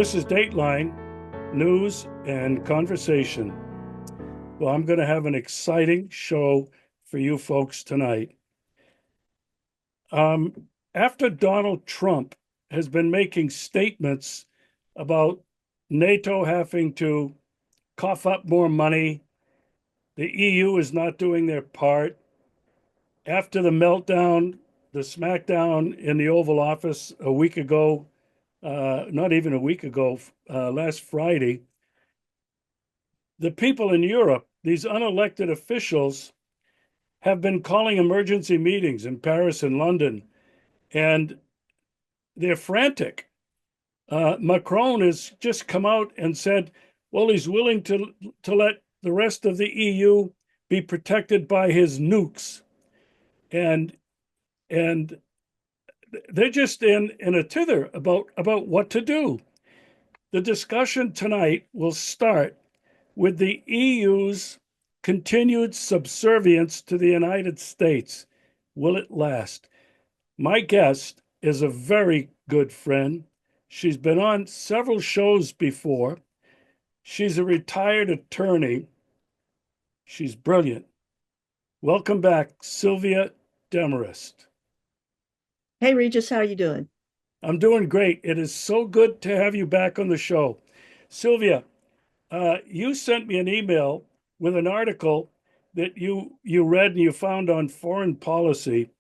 This is Dateline News and Conversation. Well, I'm going to have an exciting show for you folks tonight. After Donald Trump has been making statements about NATO having to cough up more money, the EU is not doing their part. After the meltdown, the smackdown in the Oval Office a week ago, not even a week ago, last Friday, the people in Europe, these unelected officials, have been calling emergency meetings in Paris and London, and they're frantic. Macron has just come out and said, well, he's willing to let the rest of the EU be protected by his nukes. And they're just in a tither about what to do. The discussion tonight will start with the EU's continued subservience to the United States. Will it last? My guest is a very good friend. She's been on several shows before. She's a retired attorney. She's brilliant. Welcome back, Sylvia Demarest. Hey, Regis, how are you doing? I'm doing great. It is so good to have you back on the show. Sylvia, you sent me an email with an article that you read and you found on foreign policy,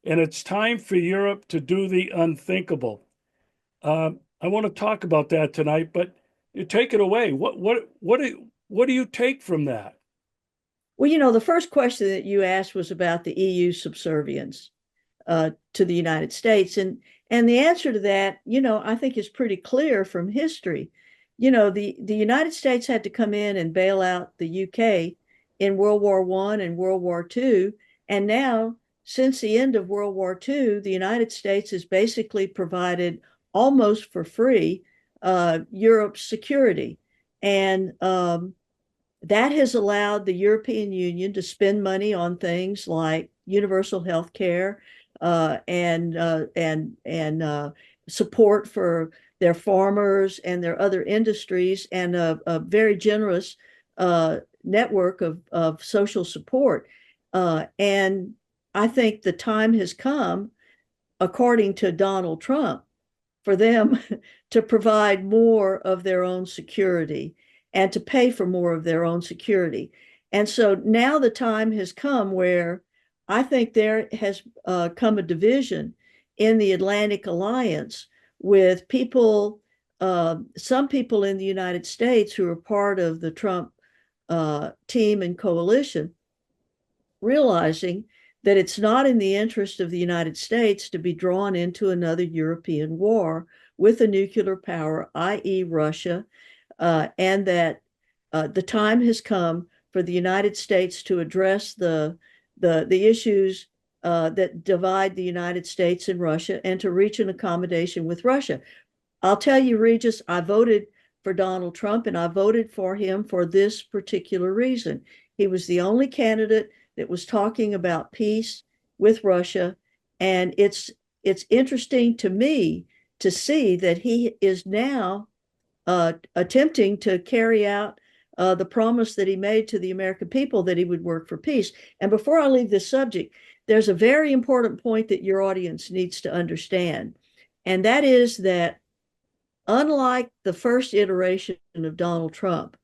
and it's time for Europe to do the unthinkable. I want to talk about that tonight, but you take it away. What do you take from that? Well, the first question that you asked was about the EU subservience to the United States, and the answer to that, I think is pretty clear from history. The United States had to come in and bail out the UK in World War I and World War II, and now since the end of World War II, the United States has basically provided almost for free Europe's security, and that has allowed the European Union to spend money on things like universal health care and support for their farmers and their other industries, and a very generous network of social support. And I think the time has come, according to Donald Trump, for them to provide more of their own security and to pay for more of their own security. And so now the time has come where I think there has come a division in the Atlantic Alliance, with people, some people in the United States who are part of the Trump team and coalition, realizing that it's not in the interest of the United States to be drawn into another European war with a nuclear power, i.e. Russia, and that the time has come for the United States to address the issues that divide the United States and Russia, and to reach an accommodation with Russia. I'll tell you, Regis, I voted for Donald Trump, and I voted for him for this particular reason. He was the only candidate that was talking about peace with Russia, and it's interesting to me to see that he is now attempting to carry out the promise that he made to the American people, that he would work for peace. And before I leave this subject, there's a very important point that your audience needs to understand, and that is that unlike the first iteration of Donald Trump,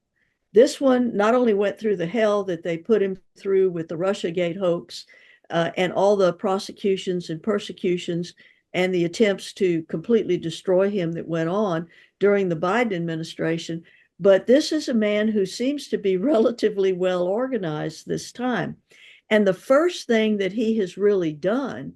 this one not only went through the hell that they put him through with the Russiagate hoax and all the prosecutions and persecutions and the attempts to completely destroy him that went on during the Biden administration, but this is a man who seems to be relatively well organized this time. And the first thing that he has really done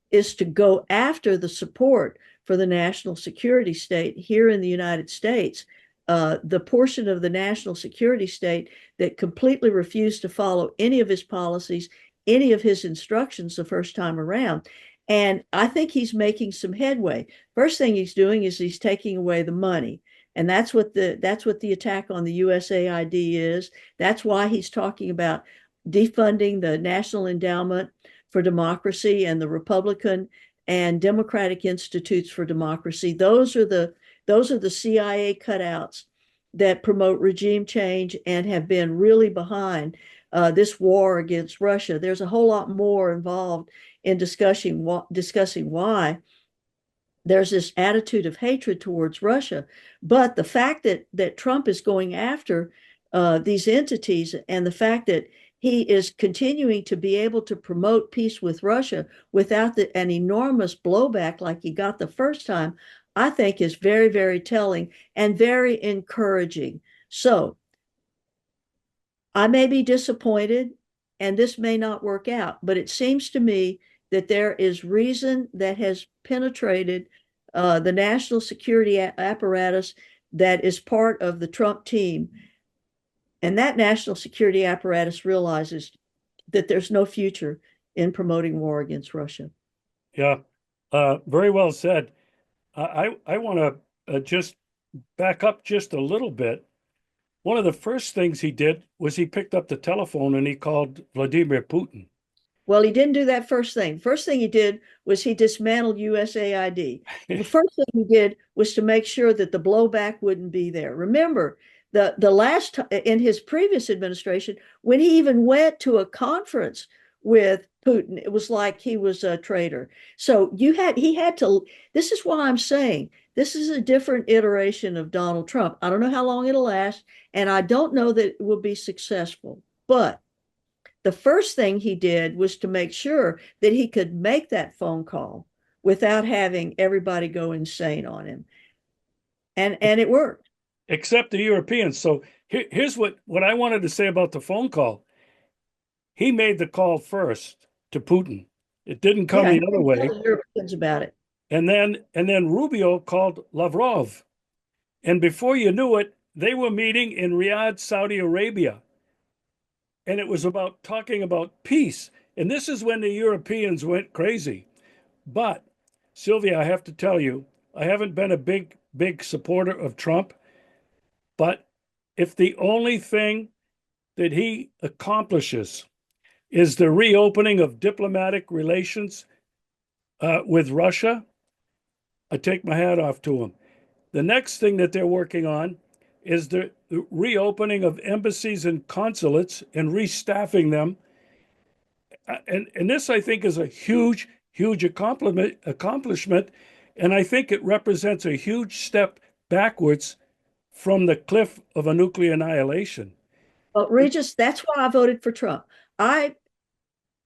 is to go after the support for the national security state here in the United States, the portion of the national security state that completely refused to follow any of his policies, any of his instructions the first time around. And I think he's making some headway. First thing he's doing is he's taking away the money. And that's what the attack on the USAID is. That's why he's talking about defunding the National Endowment for Democracy and the Republican and Democratic Institutes for Democracy. Those are the Those are the CIA cutouts that promote regime change and have been really behind this war against Russia. There's a whole lot more involved in discussing why there's this attitude of hatred towards Russia. But the fact that Trump is going after these entities, and the fact that he is continuing to be able to promote peace with Russia without an enormous blowback like he got the first time, I think is very, very telling and very encouraging. So I may be disappointed and this may not work out, but it seems to me that there is reason that has penetrated the national security apparatus that is part of the Trump team. And that national security apparatus realizes that there's no future in promoting war against Russia. Yeah, very well said. I want to just back up just a little bit. One of the first things he did was he picked up the telephone and he called Vladimir Putin. Well, he didn't do that first thing. First thing he did was he dismantled USAID. The first thing he did was to make sure that the blowback wouldn't be there. Remember, the last in his previous administration, when he even went to a conference with Putin, it was like he was a traitor. So he had to. This is why I'm saying this is a different iteration of Donald Trump. I don't know how long it'll last, and I don't know that it will be successful. But the first thing he did was to make sure that he could make that phone call without having everybody go insane on him. And it worked. Except the Europeans. So here's what I wanted to say about the phone call. He made the call first to Putin. It didn't come Yeah, the other way. tell the Europeans about it. And then Rubio called Lavrov. And before you knew it, they were meeting in Riyadh, Saudi Arabia. And it was about talking about peace. And this is when the Europeans went crazy. But Sylvia, I have to tell you, I haven't been a big supporter of Trump, but if the only thing that he accomplishes is the reopening of diplomatic relations with Russia, I take my hat off to him. The next thing that they're working on is the reopening of embassies and consulates and restaffing them. And this, I think, is a huge accomplishment. And I think it represents a huge step backwards from the cliff of a nuclear annihilation. But Regis, that's why I voted for Trump. I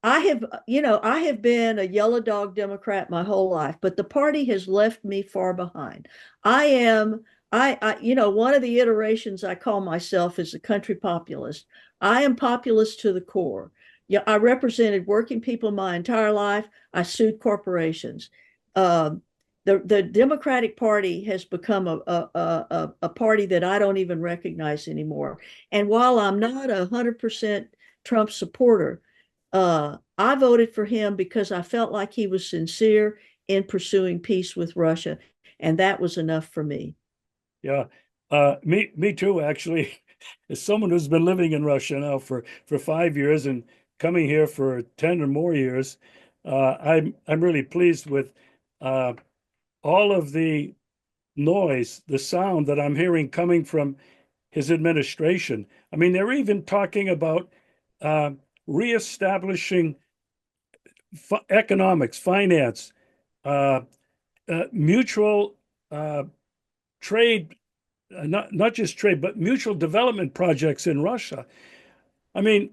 I have been a yellow dog Democrat my whole life, but the party has left me far behind. I am, one of the iterations I call myself is a country populist. I am populist to the core. Yeah, I represented working people my entire life. I sued corporations. Um, the Democratic Party has become a party that I don't even recognize anymore. And while I'm not 100% Trump supporter, I voted for him because I felt like he was sincere in pursuing peace with Russia, and that was enough for me. Yeah, me too. Actually, as someone who's been living in Russia now for 5 years and coming here for 10 or more years, I'm really pleased with uh, all of the noise, the sound that I'm hearing coming from his administration. I mean, they're even talking about uh, reestablishing economics, finance, uh, mutual trade, not just trade, but mutual development projects in Russia. I mean,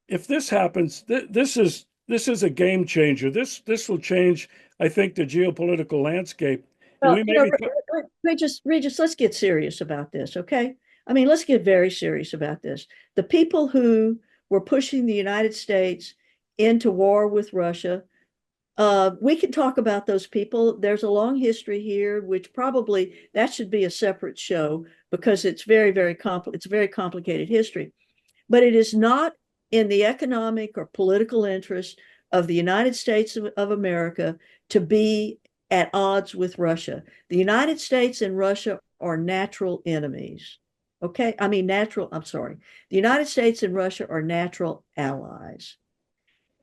if this happens, this is a game changer. This will change, I think, the geopolitical landscape. And Well, we may be Regis, let's get serious about this, okay? I mean, let's get very serious about this. The people who were pushing the United States into war with Russia, we can talk about those people. There's a long history here, which probably that should be a separate show because it's it's a very complicated history. But it is not in the economic or political interest of the United States of America to be at odds with Russia. The United States and Russia are natural enemies. Okay, I'm sorry. The United States and Russia are natural allies.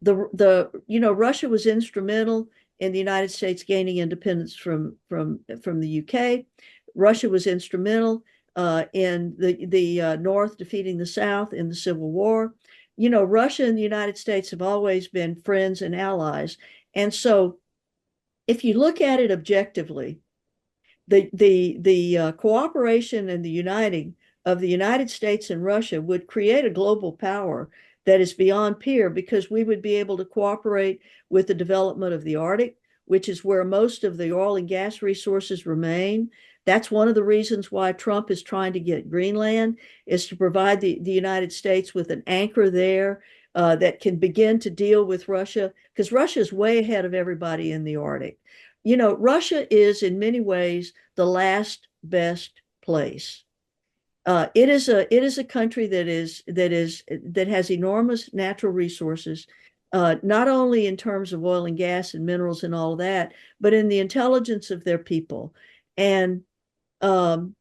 Russia was instrumental in the United States gaining independence from the UK. Russia was instrumental in the North defeating the South in the Civil War. You know, Russia and the United States have always been friends and allies. And so if you look at it objectively, the cooperation and the uniting of the United States and Russia would create a global power that is beyond peer, because we would be able to cooperate with the development of the Arctic, which is where most of the oil and gas resources remain. That's one of the reasons why Trump is trying to get Greenland, is to provide the United States with an anchor there that can begin to deal with Russia, because Russia is way ahead of everybody in the Arctic. You know, Russia is in many ways the last best place. It is a country that has enormous natural resources, not only in terms of oil and gas and minerals and all that, but in the intelligence of their people. And um,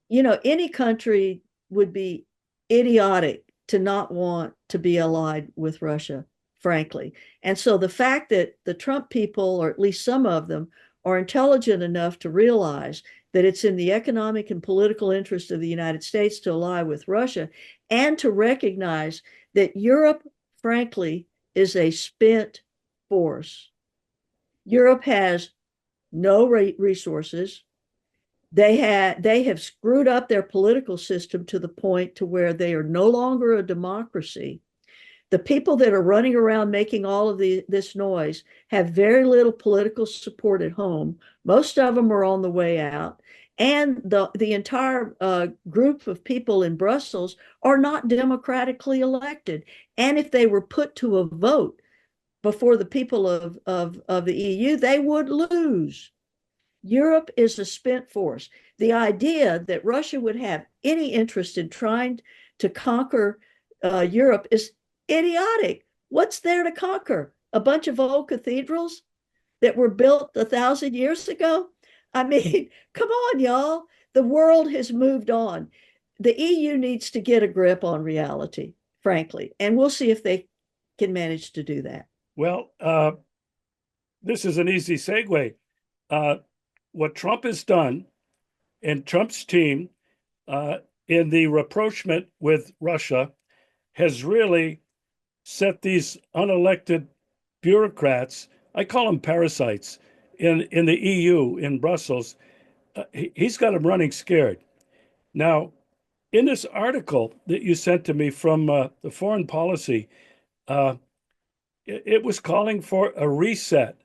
you know, any country would be idiotic to not want to be allied with Russia, frankly. And so the fact that the Trump people, or at least some of them, are intelligent enough to realize that it's in the economic and political interest of the United States to ally with Russia, and to recognize that Europe, frankly, is a spent force. Europe has no resources. They have screwed up their political system to the point to where they are no longer a democracy. The people that are running around making all of this noise have very little political support at home. Most of them are on the way out. And the entire group of people in Brussels are not democratically elected. And if they were put to a vote before the people of the EU, they would lose. Europe is a spent force. The idea that Russia would have any interest in trying to conquer Europe is idiotic. What's there to conquer? A bunch of old cathedrals that were built 1,000 years ago? I mean, come on, y'all. The world has moved on. The EU needs to get a grip on reality, frankly, and we'll see if they can manage to do that. Well, this is an easy segue. What Trump has done, and Trump's team in the rapprochement with Russia, has really set these unelected bureaucrats, I call them parasites, in the EU, in Brussels. He's got them running scared. Now, in this article that you sent to me from the Foreign Policy, uh, it was calling for a reset.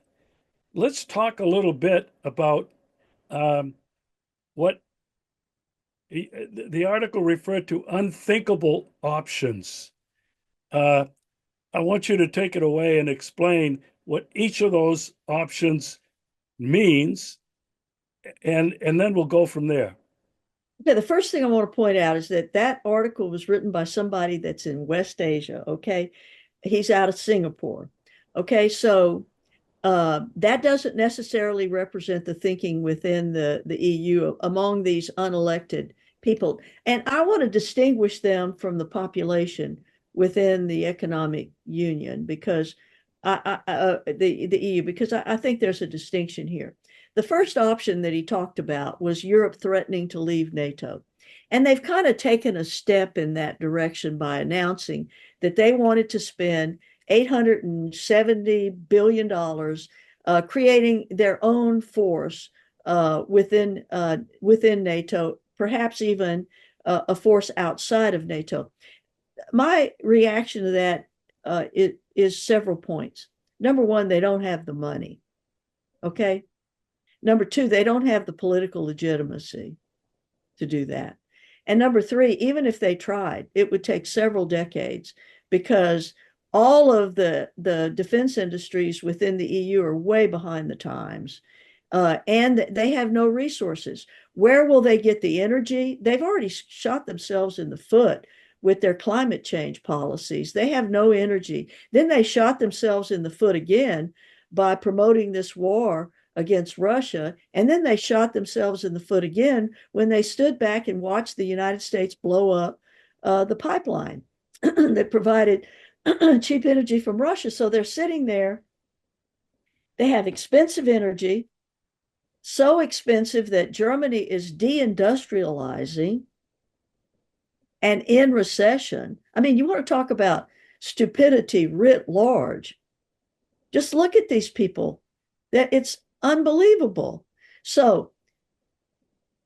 Let's talk a little bit about what the article referred to: unthinkable options. Uh, I want you to take it away and explain what each of those options means, and then we'll go from there. Okay, the first thing I want to point out is that that article was written by somebody that's in West Asia. Okay, he's out of Singapore. Okay, so that doesn't necessarily represent the thinking within the EU among these unelected people. And I want to distinguish them from the population within the economic union, because the EU, because I think there's a distinction here. The first option that he talked about was Europe threatening to leave NATO. And they've kind of taken a step in that direction by announcing that they wanted to spend $870 billion creating their own force within NATO, perhaps even a force outside of NATO. My reaction to that is several points. Number one, they don't have the money. Okay. Number two, they don't have the political legitimacy to do that. And number three, even if they tried, it would take several decades, because all of the defense industries within the EU are way behind the times. And they have no resources. Where will they get the energy? They've already shot themselves in the foot with their climate change policies. They have no energy. Then they shot themselves in the foot again by promoting this war against Russia. And then they shot themselves in the foot again when they stood back and watched the United States blow up the pipeline that provided cheap energy from Russia. So they're sitting there. They have expensive energy. so expensive that Germany is deindustrializing and in recession. I mean, you want to talk about stupidity writ large. Just look at these people. That it's unbelievable. So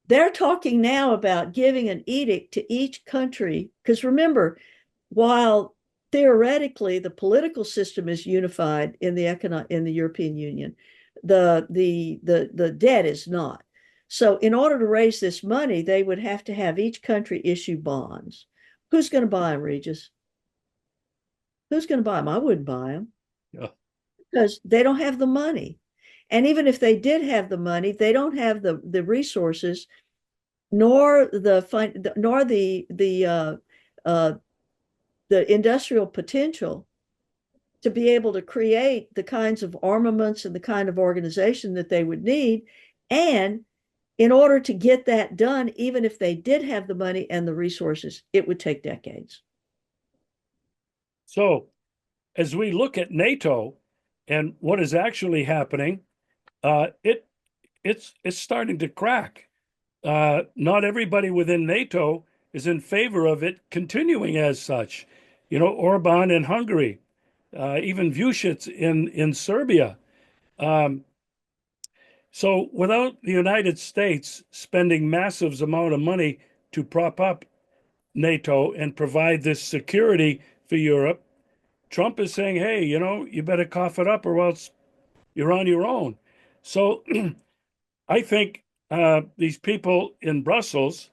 they're talking now about giving an edict to each country, because remember, while theoretically the political system is unified in the European Union, the debt is not. So in order to raise this money, they would have to have each country issue bonds. Who's going to buy them, Regis? Who's going to buy them? I wouldn't buy them Yeah. because they don't have the money. And even if they did have the money, they don't have the resources, nor uh, the industrial potential to be able to create the kinds of armaments and the kind of organization that they would need. And in order to get that done, even if they did have the money and the resources, it would take decades. So as we look at NATO and what is actually happening, it's starting to crack. Not everybody within NATO is in favor of it continuing as such. You know, Orban in Hungary, even Vucic in Serbia. Um, so without the United States spending massive amount of money to prop up NATO and provide this security for Europe, Trump is saying, hey, you know, you better cough it up or else you're on your own. So I think these people in Brussels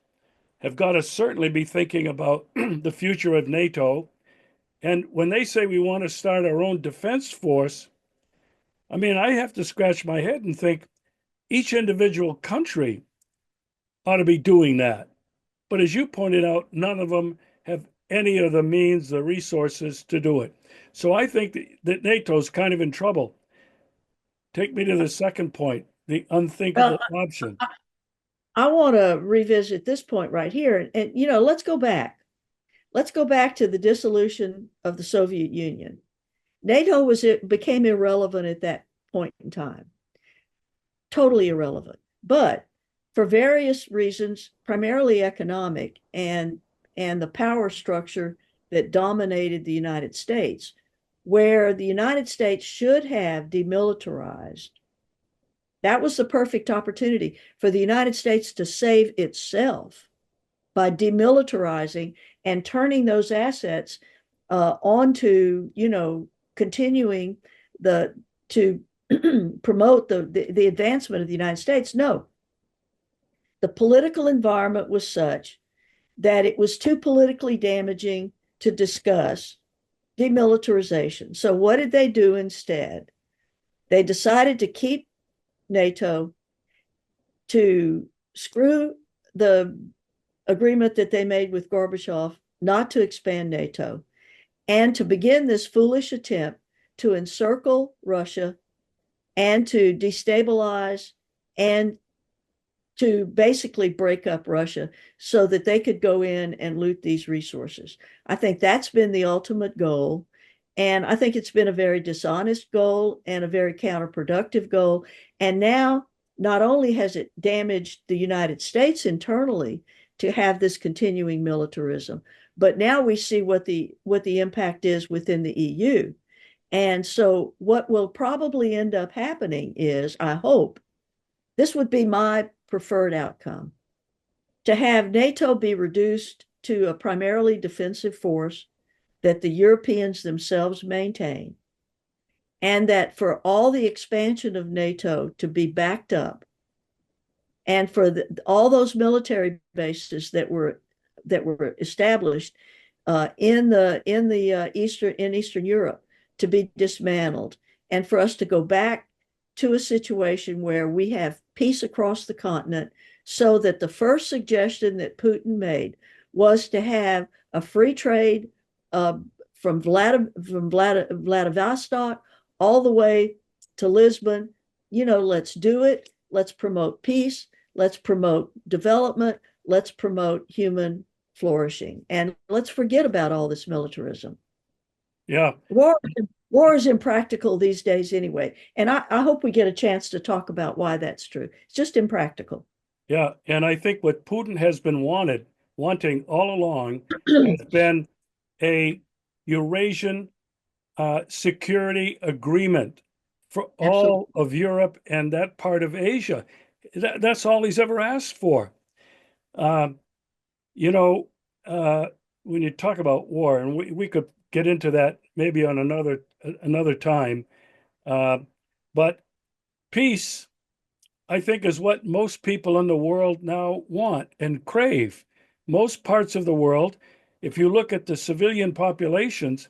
have got to certainly be thinking about the future of NATO. And when they say we want to start our own defense force, I mean, I have to scratch my head and think each individual country ought to be doing that. But as you pointed out, none of them have any of the means, the resources to do it. So I think that NATO is kind of in trouble. Take me to the second point, the Well, unthinkable option. I want to revisit this point right here. And let's go back. Let's go back to the dissolution of the Soviet Union. NATO became irrelevant at that point in time, totally irrelevant. But for various reasons, primarily economic and the power structure that dominated the United States, where the United States should have demilitarized. That was the perfect opportunity for the United States to save itself by demilitarizing and turning those assets onto, continuing to promote the advancement of the United States. No, the political environment was such that it was too politically damaging to discuss demilitarization. So what did they do instead? They decided to keep NATO, to screw the agreement that they made with Gorbachev not to expand NATO, and to begin this foolish attempt to encircle Russia and to destabilize and to basically break up Russia so that they could go in and loot these resources. I think that's been the ultimate goal. And I think it's been a very dishonest goal and a very counterproductive goal. And now, not only has it damaged the United States internally to have this continuing militarism, but now we see what the impact is within the EU. And so what will probably end up happening is, I hope, this would be my preferred outcome, to have NATO be reduced to a primarily defensive force that the Europeans themselves maintain, and that for all the expansion of NATO to be backed up, and for all those military bases that were established in Eastern Europe to be dismantled, and for us to go back to a situation where we have peace across the continent, so that the first suggestion that Putin made was to have a free trade from Vladivostok all the way to Lisbon. Let's do it. Let's promote peace. Let's promote development. Let's promote human flourishing. And let's forget about all this militarism. Yeah. War, War is impractical these days anyway. And I hope we get a chance to talk about why that's true. It's just impractical. Yeah, and I think what Putin has been wanting all along has been a Eurasian security agreement for all Absolutely. of Europe and that part of Asia. That's all he's ever asked for. Um, you know, uh, when you talk about war, and we could get into that maybe on another time, uh, but peace, I think, is what most people in the world now want and crave. Most parts of the world, if you look at the civilian populations,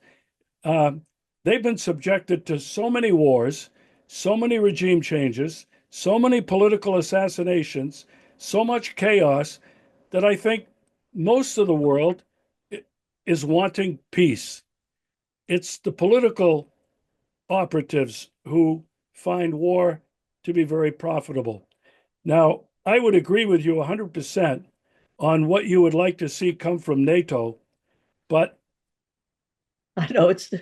um, they've been subjected to so many wars, so many regime changes, so many political assassinations, so much chaos that I think most of the world is wanting peace. It's the political operatives who find war to be very profitable. Now, I would agree with you 100% on what you would like to see come from NATO, but I know oh, it's a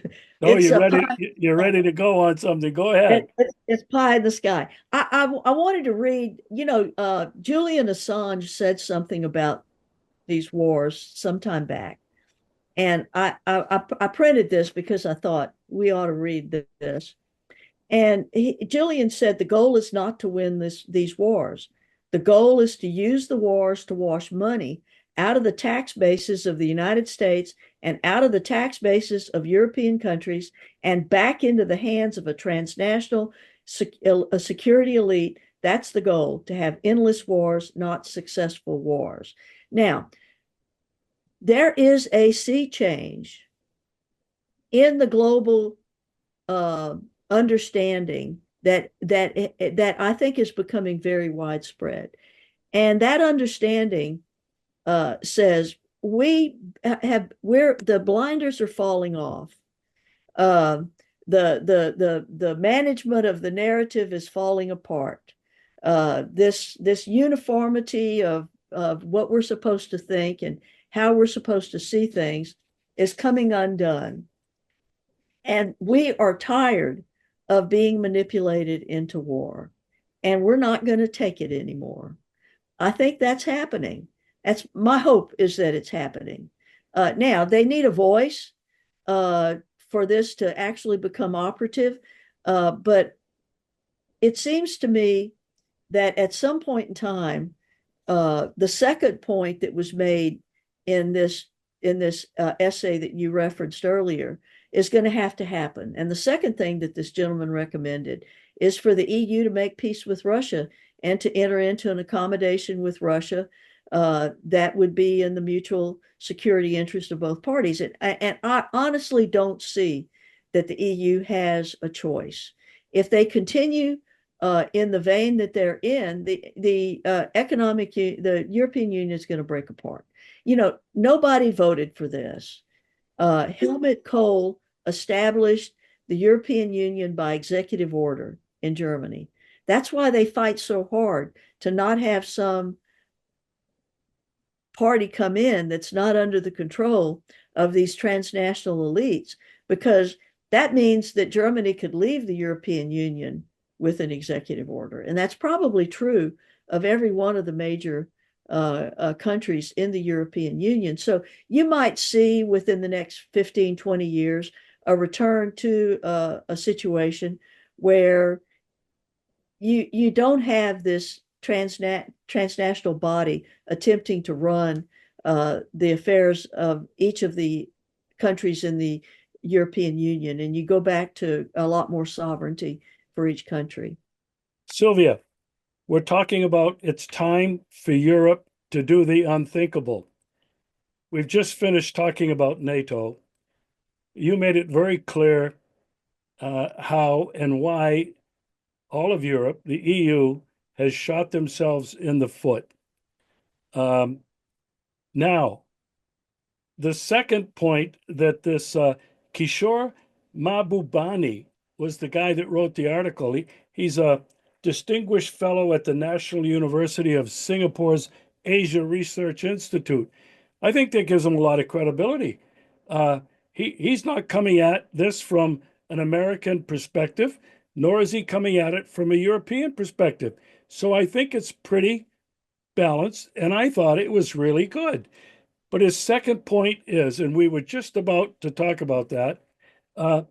pie. you're ready to go on something. Go ahead. It's pie in the sky. I wanted to read, Julian Assange said something about these wars sometime back. And I printed this because I thought we ought to read this. And Jillian said the goal is not to win these wars. The goal is to use the wars to wash money out of the tax bases of the United States and out of the tax bases of European countries and back into the hands of a transnational a security elite. That's the goal, to have endless wars, not successful wars. Now, there is a sea change in the global uh, understanding that I think is becoming very widespread. And that understanding says we're the blinders are falling off. Uh, the management of the narrative is falling apart. This uniformity of what we're supposed to think and how we're supposed to see things is coming undone. And we are tired of being manipulated into war. And we're not going to take it anymore. I think that's happening. That's my hope, is that it's happening. Now, they need a voice uh, for this to actually become operative. But it seems to me that at some point in time, the second point that was made in this essay that you referenced earlier is going to happen. And the second thing that this gentleman recommended is for the EU to make peace with Russia and to enter into an accommodation with Russia that would be in the mutual security interest of both parties. And I honestly don't see that the EU has a choice. If they continue in the vein that they're in, the European Union is going to break apart. Nobody voted for this. Helmut Kohl established the European Union by executive order in Germany. That's why they fight so hard to not have some party come in that's not under the control of these transnational elites, because that means that Germany could leave the European Union with an executive order. And that's probably true of every one of the major countries in the European Union. So you might see within the next 15, 20 years a return to a situation where you don't have this transnational body attempting to run the affairs of each of the countries in the European Union, and you go back to a lot more sovereignty for each country. Sylvia, we're talking about it's time for Europe to do the unthinkable. We've just finished talking about NATO. You made it very clear how and why all of Europe, the EU, has shot themselves in the foot. Um, Now, the second point that this Kishore Mahbubani was the guy that wrote the article. He's a distinguished fellow at the National University of Singapore's Asia Research Institute. I think that gives him a lot of credibility. Uh, he's not coming at this from an American perspective, nor is he coming at it from a European perspective. So I think it's pretty balanced, and I thought it was really good. But his second point is, and we were just about to talk about that, uh,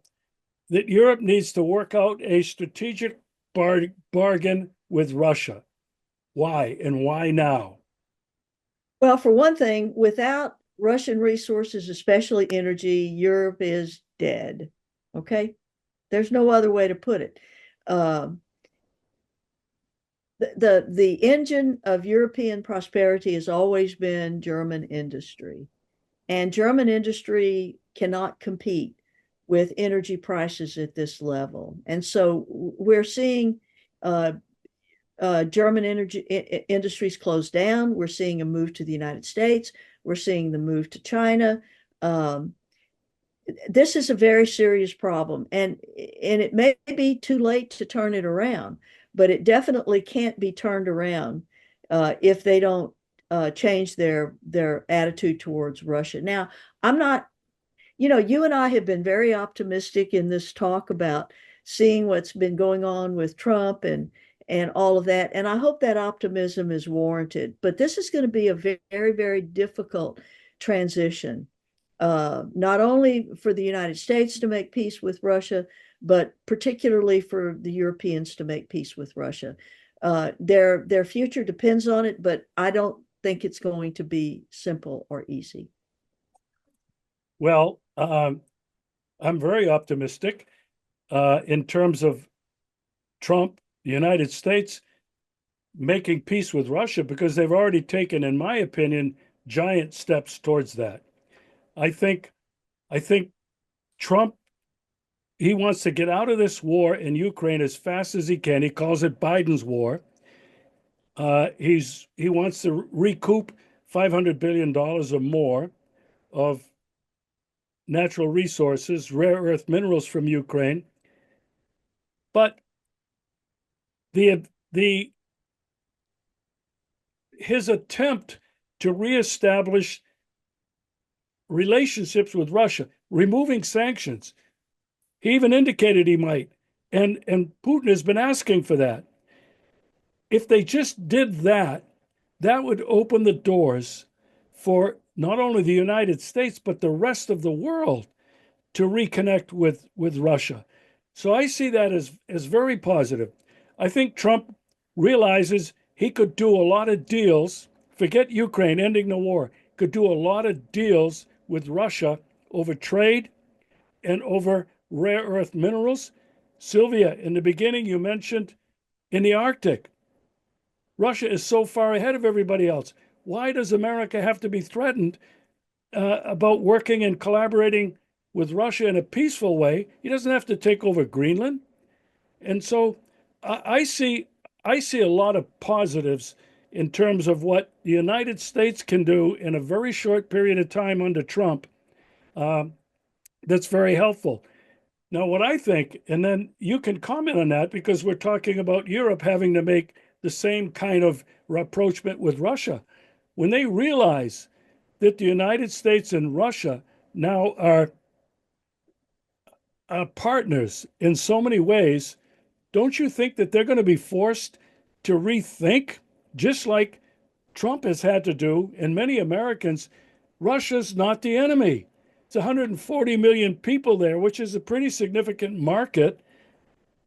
that Europe needs to work out a strategic bargain with Russia. Why and why now? Well, for one thing, without Russian resources, especially energy, Europe is dead. Okay? There's no other way to put it. Um, the engine of European prosperity has always been German industry, and German industry cannot compete with energy prices at this level. And so we're seeing uh, German energy industries close down. We're seeing a move to the United States. We're seeing the move to China. Um, this is a very serious problem, and it may be too late to turn it around, but it definitely can't be turned around if they don't change their attitude towards Russia. Now, I'm not, you and I have been very optimistic in this talk about seeing what's been going on with Trump and all of that, and I hope that optimism is warranted. But this is going to be a very, very difficult transition, not only for the United States to make peace with Russia, but particularly for the Europeans to make peace with Russia. Their future depends on it, but I don't think it's going to be simple or easy. Well, I'm very optimistic in terms of Trump, the United States making peace with Russia because they've already taken, in my opinion, giant steps towards that. I think I think Trump, he wants to get out of this war in Ukraine as fast as he can. He calls it Biden's war. He wants to recoup $500 billion or more of natural resources, rare earth minerals from Ukraine. But the his attempt to reestablish relationships with Russia, removing sanctions, he even indicated he might, and Putin has been asking for that. If they just did that, that would open the doors for not only the United States but the rest of the world to reconnect with Russia. So I see that as very positive. I think Trump realizes he could do a lot of deals, forget Ukraine ending the war, could do a lot of deals with Russia over trade and over rare earth minerals. Sylvia, in the beginning, you mentioned in the Arctic, Russia is so far ahead of everybody else. Why does America have to be threatened about working and collaborating with Russia in a peaceful way? He doesn't have to take over Greenland. And so I see a lot of positives in terms of what the United States can do in a very short period of time under Trump. That's very helpful. Now, what I think, and then you can comment on that because we're talking about Europe having to make the same kind of rapprochement with Russia. When they realize that the United States and Russia now are partners in so many ways, don't you think that they're going to be forced to rethink, just like Trump has had to do, and many Americans? Russia's not the enemy. It's 140 million people there, which is a pretty significant market.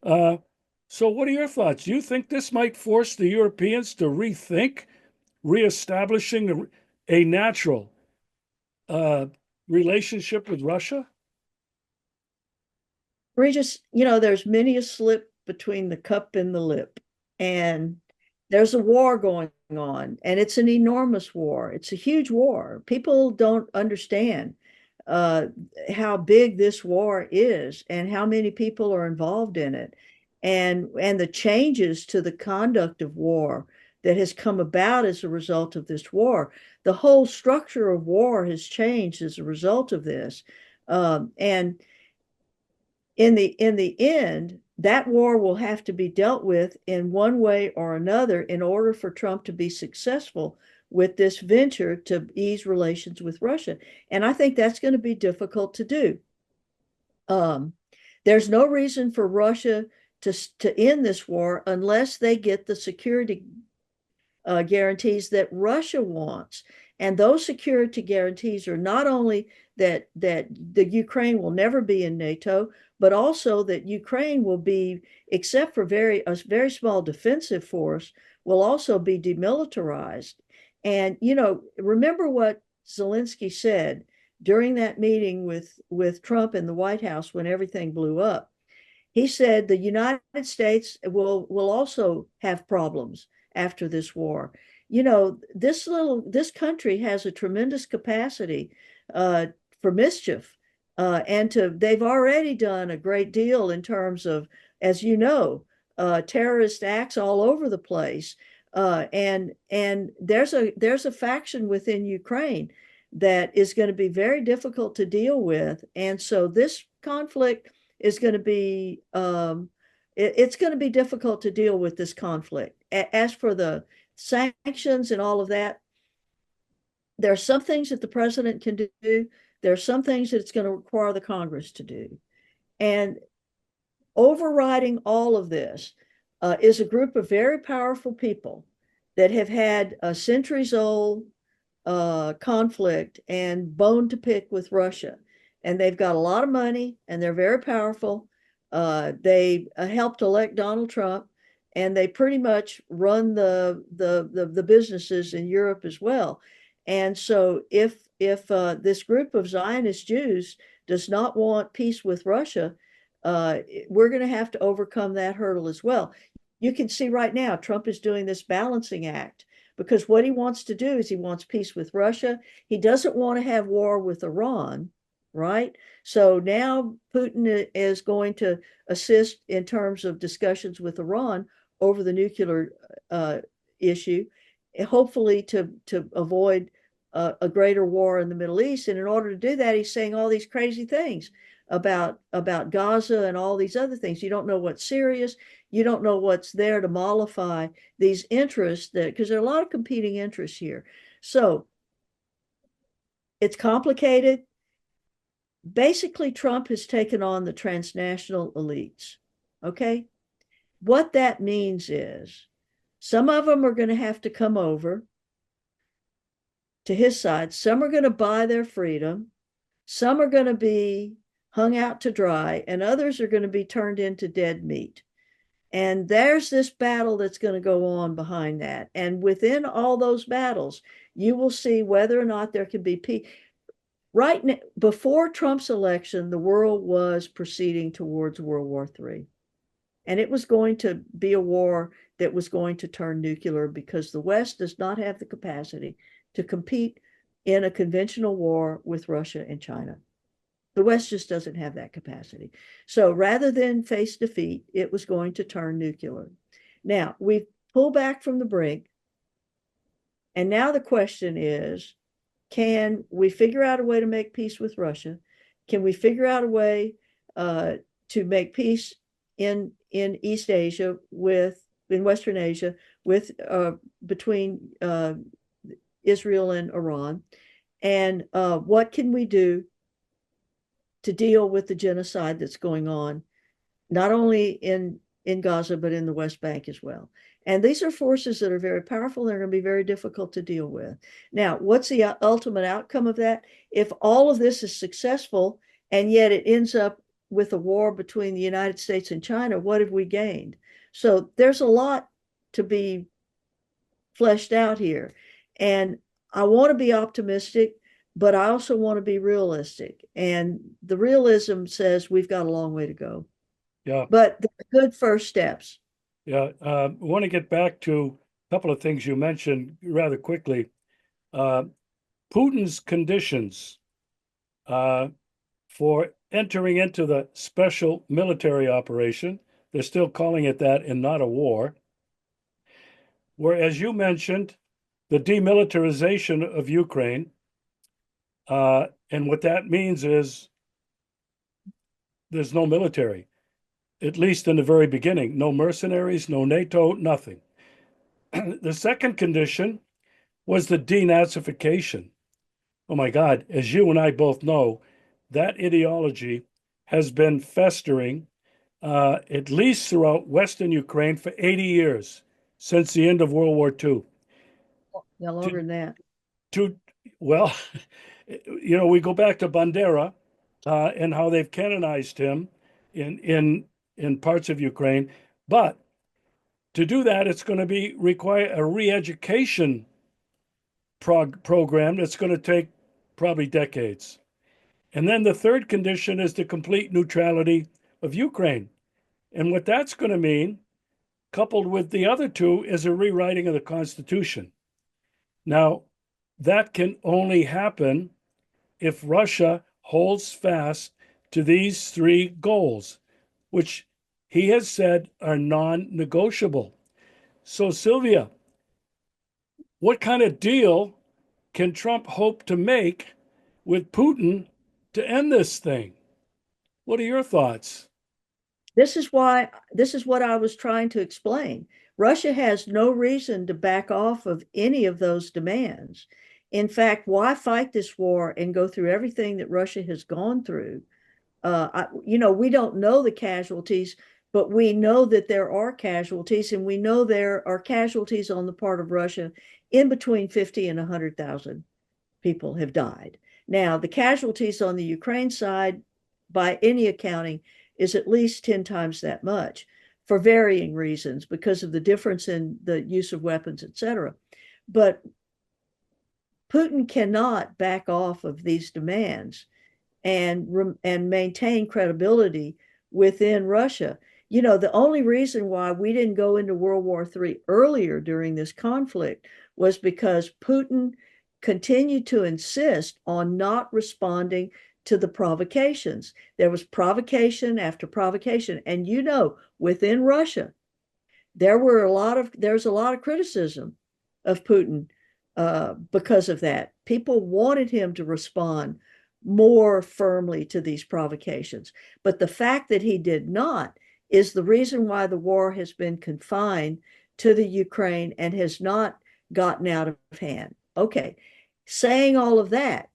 Uh, so, what are your thoughts? Do you think this might force the Europeans to rethink reestablishing a natural uh, relationship with Russia? Regis, there's many a slip between the cup and the lip. And there's a war going on, and it's an enormous war. It's a huge war. People don't understand uh, how big this war is and how many people are involved in it, and the changes to the conduct of war that has come about as a result of this war. The whole structure of war has changed as a result of this. And in the end, that war will have to be dealt with in one way or another in order for Trump to be successful with this venture to ease relations with Russia. And I think that's going to be difficult to do. Um, There's no reason for Russia to end this war unless they get the security guarantees that Russia wants. And those security guarantees are not only that the Ukraine will never be in NATO, but also that Ukraine will be, except for a very small defensive force, will also be demilitarized. And remember what Zelensky said during that meeting with Trump in the White House when everything blew up. He said the United States will also have problems after this war. This country has a tremendous capacity for mischief, and they've already done a great deal in terms of, as you know, terrorist acts all over the place. And there's a faction within Ukraine that is going to be very difficult to deal with, and so this conflict is going to be it's going to be difficult to deal with this conflict. As for the sanctions and all of that, there are some things that the president can do. There are some things that it's going to require the Congress to do. And overriding all of this is a group of very powerful people that have had a centuries-old conflict and bone to pick with Russia. And they've got a lot of money and they're very powerful. They helped elect Donald Trump, and they pretty much run the businesses in Europe as well. And so if this group of Zionist Jews does not want peace with Russia, we're going to have to overcome that hurdle as well. You can see right now Trump is doing this balancing act, because what he wants to do is he wants peace with Russia. He doesn't want to have war with Iran, right? So now Putin is going to assist in terms of discussions with Iran over the nuclear issue, hopefully to avoid a greater war in the Middle East. And in order to do that, he's saying all these crazy things about Gaza and all these other things. You don't know what's serious. You don't know what's there to mollify these interests, because there are a lot of competing interests here. So it's complicated. Basically, Trump has taken on the transnational elites. Okay? What that means is some of them are going to have to come over to his side. Some are going to buy their freedom. Some are going to be hung out to dry, and others are going to be turned into dead meat. And there's this battle that's going to go on behind that. And within all those battles, you will see whether or not there can be peace. Right now, before Trump's election, the world was proceeding towards World War III. And it was going to be a war that was going to turn nuclear, because the West does not have the capacity to compete in a conventional war with Russia and China. The West just doesn't have that capacity. So rather than face defeat, it was going to turn nuclear. Now, we've pulled back from the brink. And now the question is, can we figure out a way to make peace with Russia? Can we figure out a way to make peace in East Asia, in Western Asia, between Israel and Iran? And what can we do to deal with the genocide that's going on, not only in Gaza, but in the West Bank as well? And these are forces that are very powerful. They're going to be very difficult to deal with. Now, what's the ultimate outcome of that? If all of this is successful, and yet it ends up with a war between the United States and China, what have we gained? So there's a lot to be fleshed out here. And I want to be optimistic, but I also want to be realistic. And the realism says we've got a long way to go. Yeah. But they're good first steps. Yeah. I want to get back to a couple of things you mentioned rather quickly. Putin's conditions for entering into the special military operation, they're still calling it that and not a war, where, as you mentioned, the demilitarization of Ukraine. And what that means is there's no military, at least in the very beginning. No mercenaries, no NATO, nothing. The second condition was the denazification. Oh my God, as you and I both know, that ideology has been festering, at least throughout Western Ukraine for 80 years, since the end of World War II. Yeah, To, longer than that. to well, we go back to Bandera and how they've canonized him in parts of Ukraine, but to do that, it's going to be require a re-education program that's going to take probably decades. And then the third condition is the complete neutrality of Ukraine. And what that's going to mean, coupled with the other two, is a rewriting of the Constitution. Now, that can only happen if Russia holds fast to these three goals, which he has said are non negotiable. So, Sylvia, what kind of deal can Trump hope to make with Putin to end this thing? What are your thoughts? This is what I was trying to explain. Russia has no reason to back off of any of those demands. In fact, why fight this war and go through everything that Russia has gone through? We don't know the casualties, but we know that there are casualties, and we know there are casualties on the part of Russia. In between 50 and 100,000 people have died. Now, the casualties on the Ukraine side, by any accounting, is at least 10 times that much for varying reasons because of the difference in the use of weapons, etc. But Putin cannot back off of these demands and maintain credibility within Russia. The only reason why we didn't go into World War III earlier during this conflict was because Putin continued to insist on not responding to the provocations. There was provocation after provocation. And within Russia, there's a lot of criticism of Putin because of that. People wanted him to respond more firmly to these provocations. But the fact that he did not is the reason why the war has been confined to the Ukraine and has not gotten out of hand. Okay, saying all of that,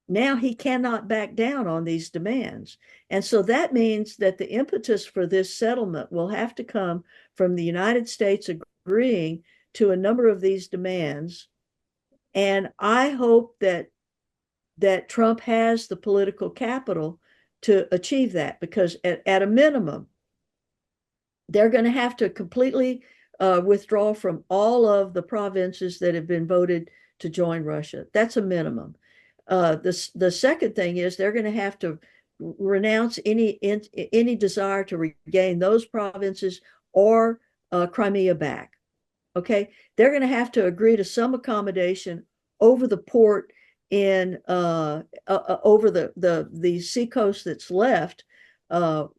now he cannot back down on these demands. And so that means that the impetus for this settlement will have to come from the United States agreeing to a number of these demands. And I hope that Trump has the political capital to achieve that, because at a minimum, they're going to have to completely withdraw from all of the provinces that have been voted to join Russia. That's a minimum. The second thing is they're going to have to renounce any desire to regain those provinces or Crimea back. Okay, they're going to have to agree to some accommodation over the port in over the seacoast that's left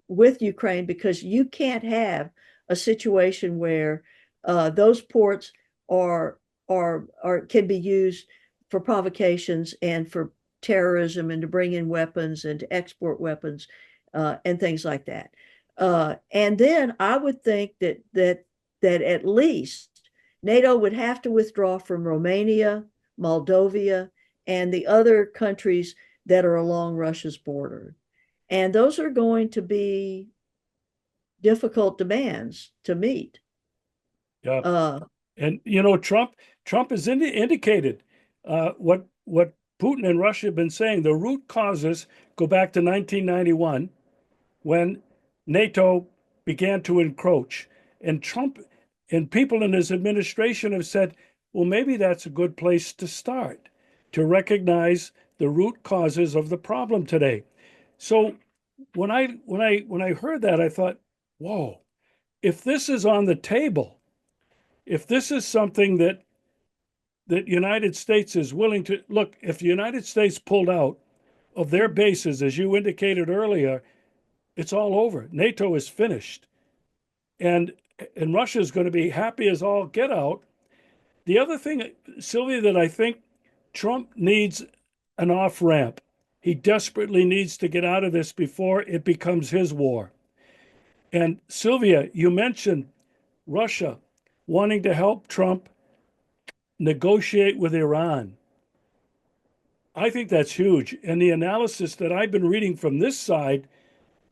with Ukraine, because you can't have a situation where those ports are can be used for provocations and for terrorism and to bring in weapons and to export weapons and things like that. And then I would think that at least NATO would have to withdraw from Romania, Moldova, and the other countries that are along Russia's border. And those are going to be difficult demands to meet. Yeah. Uh, And Trump has indicated what Putin and Russia have been saying. The root causes go back to 1991 when NATO began to encroach. And Trump and people in his administration have said, well, maybe that's a good place to start, to recognize the root causes of the problem today. So when I heard that, I thought, whoa, if this is on the table, if this is something that United States is willing to look, if the United States pulled out of their bases, as you indicated earlier, it's all over. NATO is finished. And and Russia is going to be happy as all get out. The other thing, Sylvia, that I think Trump needs an off ramp. He desperately needs to get out of this before it becomes his war. And Sylvia, you mentioned Russia wanting to help Trump negotiate with Iran. I think that's huge. And the analysis that I've been reading from this side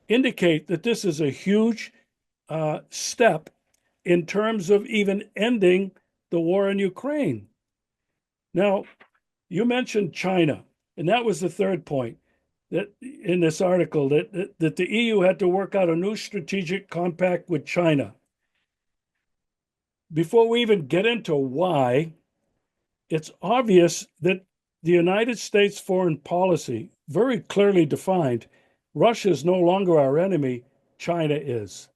indicate that this is a huge step in terms of even ending the war in Ukraine. Now, you mentioned China, and that was the third point that in this article that the EU had to work out a new strategic compact with China. Before we even get into why, it's obvious that the United States foreign policy, very clearly defined, Russia is no longer our enemy, China is.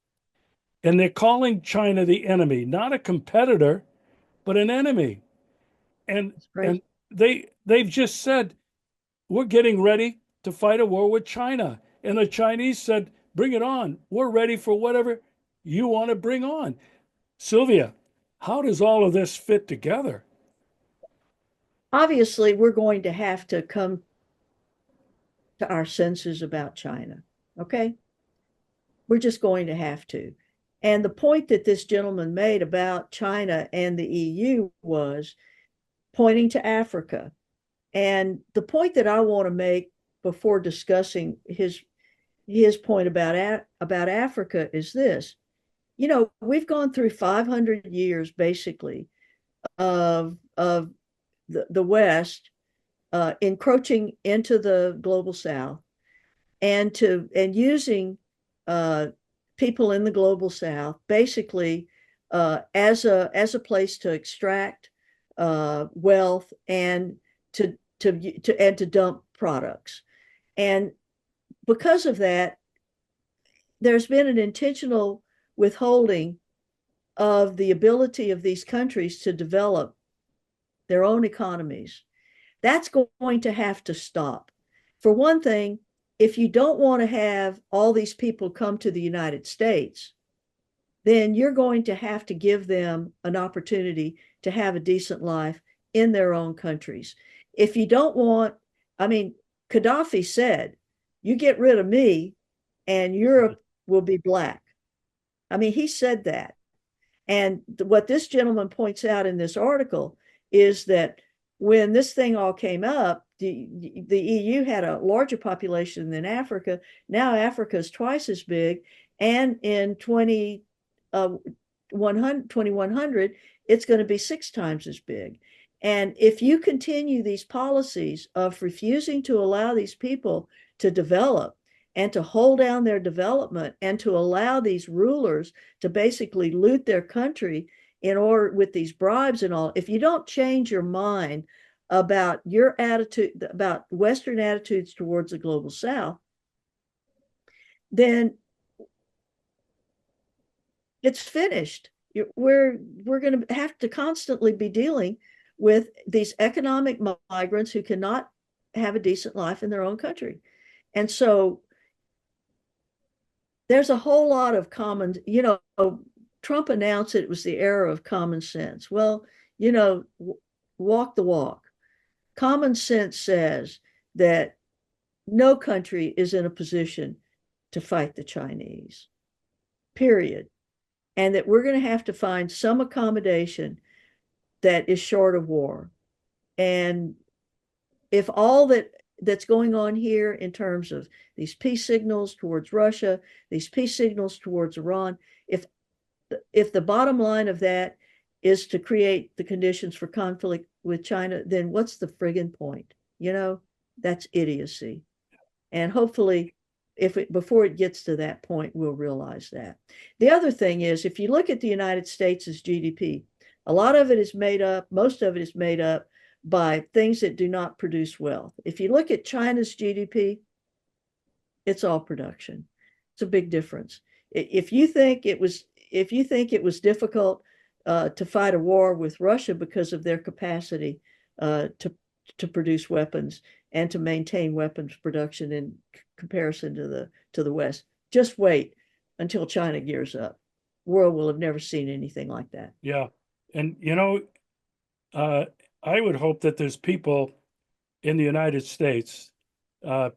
And they're calling China the enemy, not a competitor, but an enemy. And It's crazy. and they've just said we're getting ready to fight a war with China. And the Chinese said, bring it on. We're ready for whatever you want to bring on. Sylvia, how does all of this fit together? Obviously, we're going to have to come to our senses about China. Okay. We're just going to have to. And the point that this gentleman made about China and the EU was pointing to Africa. And the point that I want to make before discussing his point about Africa is this. You know, we've gone through 500 years basically of the West encroaching into the global South and using uh, people in the global South basically as a place to extract wealth and to dump products. And because of that, there's been an intentional withholding of the ability of these countries to develop their own economies. That's going to have to stop. For one thing, if you don't want to have all these people come to the United States, then you're going to have to give them an opportunity to have a decent life in their own countries. If you don't want, I mean, Gaddafi said, you get rid of me and Europe will be black. I mean, he said that. And what this gentleman points out in this article is that when this thing all came up, the EU had a larger population than Africa. Now Africa is twice as big. And in 2100, it's going to be 6 times as big. And if you continue these policies of refusing to allow these people to develop and to hold down their development and to allow these rulers to basically loot their country in order with these bribes and all, if you don't change your mind about your attitude, about Western attitudes towards the global South, then it's finished. We're going to have to constantly be dealing with these economic migrants who cannot have a decent life in their own country. And so there's a whole lot of common, you know, Trump announced it was the era of common sense. Well, you know, walk the walk. Common sense says that no country is in a position to fight the Chinese, period. And that we're going to have to find some accommodation that is short of war. And if all that's going on here in terms of these peace signals towards Russia, these peace signals towards Iran, if the bottom line of that is to create the conditions for conflict with China, then what's the friggin' point? You know, that's idiocy. And hopefully, before it gets to that point, we'll realize that. The other thing is, if you look at the United States' GDP, a lot of it is made up, most of it is made up by things that do not produce wealth. If you look at China's GDP, it's all production. It's a big difference. If you think it was difficult to fight a war with Russia because of their capacity to produce weapons and to maintain weapons production in comparison to the West, just wait until China gears up. The world will have never seen anything like that. Yeah. And, you know, I would hope that there's people in the United States,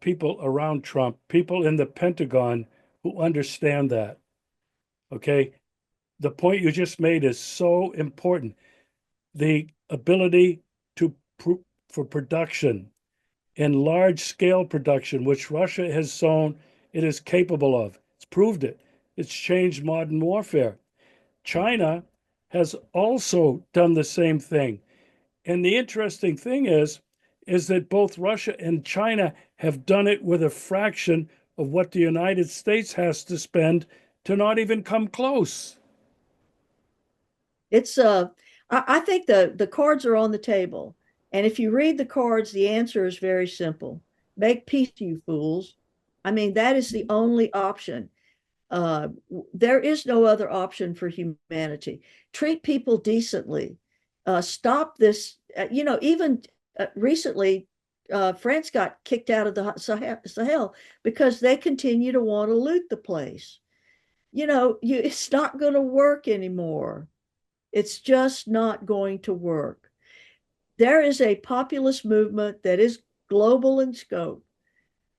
people around Trump, people in the Pentagon who understand that. Okay. The point you just made is so important. The ability to for production in large scale production, which Russia has shown it is capable of. It's proved it. It's changed modern warfare. China has also done the same thing. And the interesting thing is that both Russia and China have done it with a fraction of what the United States has to spend to not even come close. It's I think the cards are on the table. And if you read the cards, the answer is very simple. Make peace, you fools. I mean, that is the only option. Uh, there is no other option for humanity. Treat people decently. Stop this. Even recently, France got kicked out of the Sahel because they continue to want to loot the place. It's not going to work anymore. It's just not going to work. There is a populist movement that is global in scope,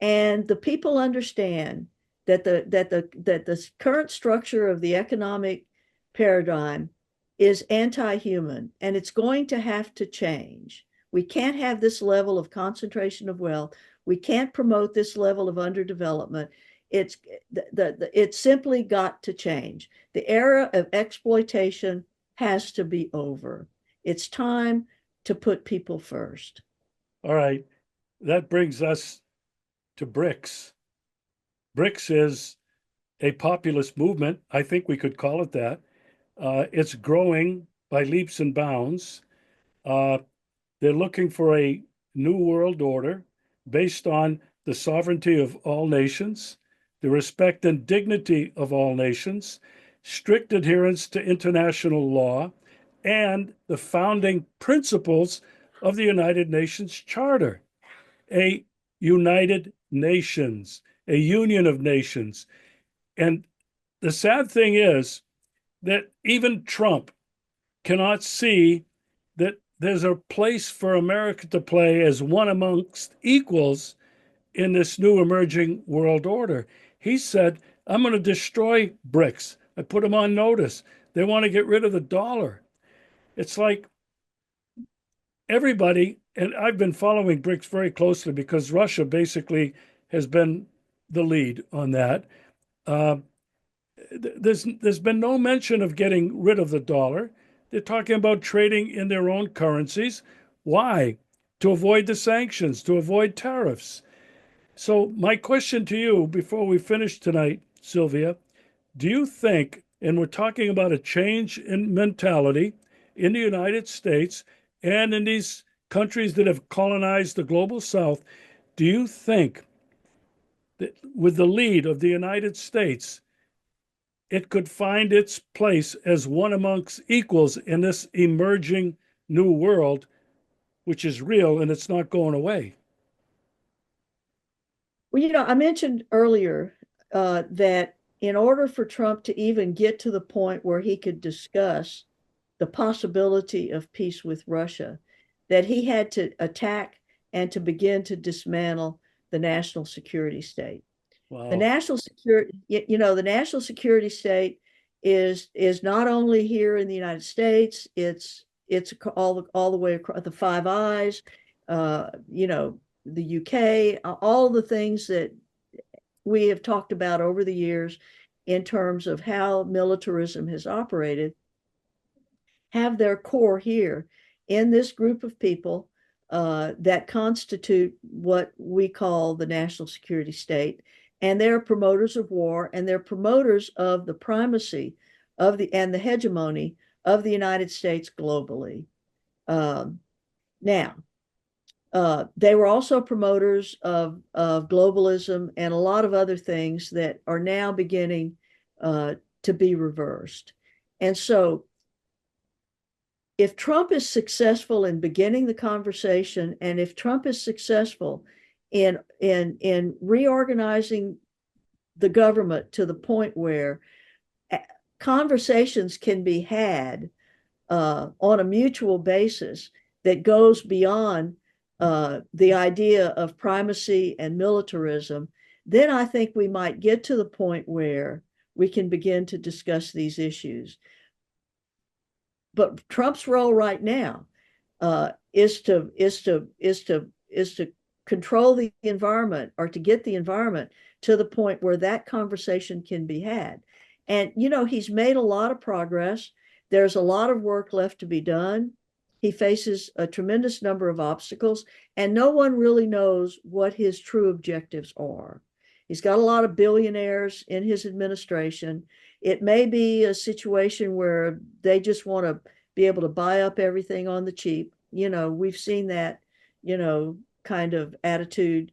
and the people understand that the current structure of the economic paradigm is anti-human, and it's going to have to change. We can't have this level of concentration of wealth. We can't promote this level of underdevelopment. It's simply got to change. The era of exploitation has to be over. It's time to put people first. All right. That brings us to BRICS. BRICS is a populist movement. I think we could call it that. It's growing by leaps and bounds. Uh, they're looking for a new world order based on the sovereignty of all nations, the respect and dignity of all nations, strict adherence to international law, and the founding principles of the United Nations Charter, a United Nations, a union of nations. And the sad thing is that even Trump cannot see that there's a place for America to play as one amongst equals in this new emerging world order. He said, I'm going to destroy BRICS. I put them on notice. They want to get rid of the dollar. It's like everybody, and I've been following BRICS very closely because Russia basically has been the lead on that. Uh, there's been no mention of getting rid of the dollar. They're talking about trading in their own currencies. Why? To avoid the sanctions, to avoid tariffs. So my question to you before we finish tonight, Sylvia, do you think, and we're talking about a change in mentality in the United States and in these countries that have colonized the global South, do you think that with the lead of the United States, it could find its place as one amongst equals in this emerging new world, which is real and it's not going away? Well, I mentioned earlier that in order for Trump to even get to the point where he could discuss the possibility of peace with Russia, that he had to attack and to begin to dismantle the national security state. The Wow. national security, the national security state is not only here in the United States, it's all the way across the Five Eyes, the UK, all the things that we have talked about over the years in terms of how militarism has operated have their core here in this group of people that constitute what we call the national security state. And they're promoters of war, and they're promoters of the primacy and the hegemony of the United States globally. Now, they were also promoters of globalism and a lot of other things that are now beginning to be reversed. And so if Trump is successful in beginning the conversation, and if Trump is successful in reorganizing the government to the point where conversations can be had on a mutual basis that goes beyond the idea of primacy and militarism, then I think we might get to the point where we can begin to discuss these issues. But Trump's role right now is to control the environment or to get the environment to the point where that conversation can be had. And, he's made a lot of progress. There's a lot of work left to be done. He faces a tremendous number of obstacles, and no one really knows what his true objectives are. He's got a lot of billionaires in his administration. It may be a situation where they just want to be able to buy up everything on the cheap. We've seen that, kind of attitude,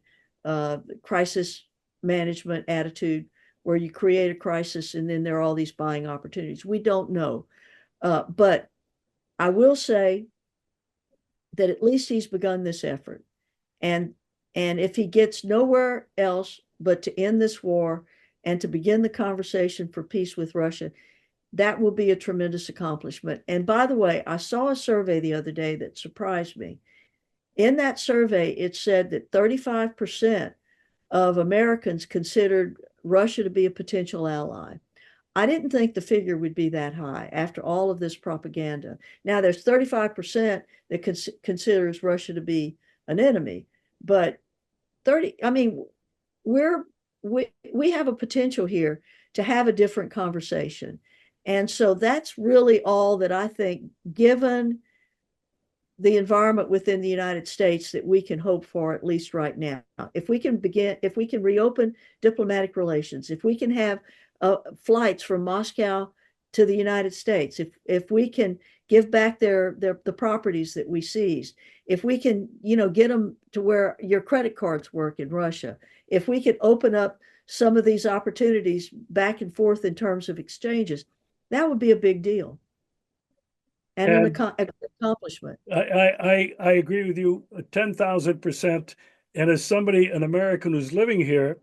crisis management attitude, where you create a crisis and then there are all these buying opportunities. We don't know. But I will say that at least he's begun this effort. And if he gets nowhere else but to end this war and to begin the conversation for peace with Russia, that will be a tremendous accomplishment. And by the way, I saw a survey the other day that surprised me. In that survey, it said that 35% of Americans considered Russia to be a potential ally. I didn't think the figure would be that high after all of this propaganda. Now, there's 35% that considers Russia to be an enemy, but we have a potential here to have a different conversation. And so that's really all that I think, given the environment within the United States, that we can hope for, at least right now. If we can reopen diplomatic relations, if we can have flights from Moscow to the United States, if we can give back the properties that we seized, if we can, get them to where your credit cards work in Russia, if we can open up some of these opportunities back and forth in terms of exchanges, that would be a big deal and an accomplishment. I agree with you 10,000%. And as somebody, an American who's living here,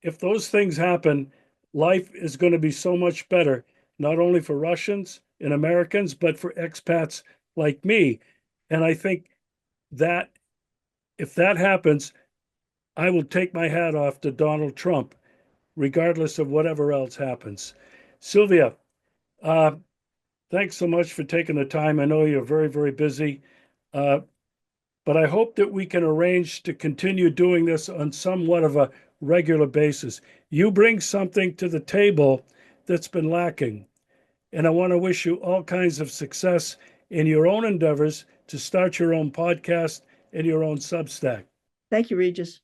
if those things happen, life is going to be so much better, not only for Russians and Americans, but for expats like me. And I think that if that happens, I will take my hat off to Donald Trump, regardless of whatever else happens. Sylvia, thanks so much for taking the time. I know you're very, very busy, but I hope that we can arrange to continue doing this on somewhat of a regular basis. You bring something to the table that's been lacking, and I want to wish you all kinds of success in your own endeavors to start your own podcast and your own Substack. Thank you, Regis.